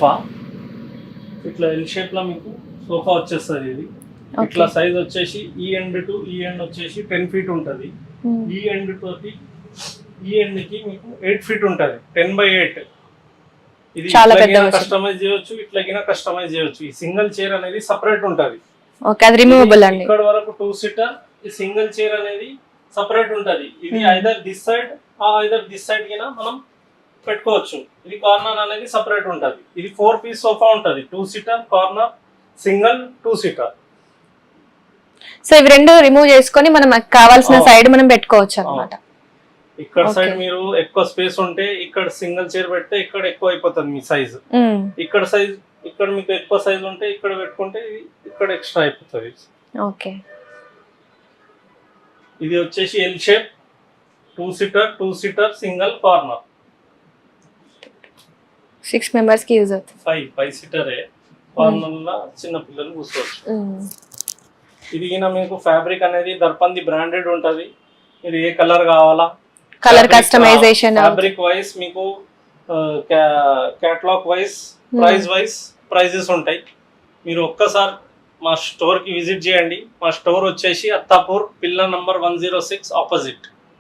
Sofa. ఇట్లా L shape లో మీకు సోఫా వచ్చేస్తుంది. ఇది ఇట్లా సైజ్ వచ్చేసి ఈ ఎండ్ టు ఈ ఎండ్ వచ్చేసి 10 feet ఉంటుంది. ఈ ఎండ్ తోటి ఈ ఎండ్ కి మీకు 8 feet ఉంటుంది. 10x8. ఇది కస్టమైజ్ చేయొచ్చు, ఇట్లాగినా కస్టమైజ్ చేయొచ్చు. ఈ సింగిల్ చైర్ అనేది సపరేట్ ఉంటుంది. ఓకే, అది రిమూవబుల్ అండి. ఇక్కడ వరకు 2 seater. ఈ సింగిల్ చైర్ అనేది సపరేట్ ఉంటుంది. ఇది either this side either this side కినా మనం పెట్టుకోవచ్చు. ఇది కార్నర్ అనేది సపరేట్ ఉంటుంది. ఇది 4 piece సోఫా ఉంటుంది. 2 seater corner, single, 2 seater. So ఇవి రెండు రిమూవ్ చేసుకొని మనం కావాల్సిన సైడ్ మనం పెట్టుకోవచ్చు అన్నమాట. ఇక్కడ సైడ్ మీరు ఎక్కువ స్పేస్ ఉంటే ఇక్కడ సింగిల్ చైర్ పెడితే ఇక్కడ ఎక్కువ అయిపోతుంది మీ సైజ్. ఇక్కడ సైజ్ ఇక్కడ మీకు ఎక్కువ సైజ్ ఉంటే ఇక్కడ పెట్టుకుంటే ఇక్కడ ఎక్స్ట్రా అయిపోతుంది. ఓకే, ఇది వచ్చేసి L shape 2 seater single corner. 6 members కి యూజ్ అవుతుంది. 5 seater కార్నర్ లో చిన్న పిల్లలు కూర్చోవచ్చు. ఇది మీకు ఫ్యాబ్రిక్ అనేది దర్పంది బ్రాండెడ్ ఉంటది. ఇది ఏ కలర్ కావాలా, కలర్ కస్టమైజేషన్, ఫ్యాబ్రిక్ వైస్ మీకు catalogue wise, price wise prices ఉంటాయి. మీరు ఒక్కసారి మా స్టోర్ కి విజిట్ చేయండి. మా స్టోర్ వచ్చేసి అత్తాపూర్, పిల్లర్ నంబర్ 106 ఆపోజిట్.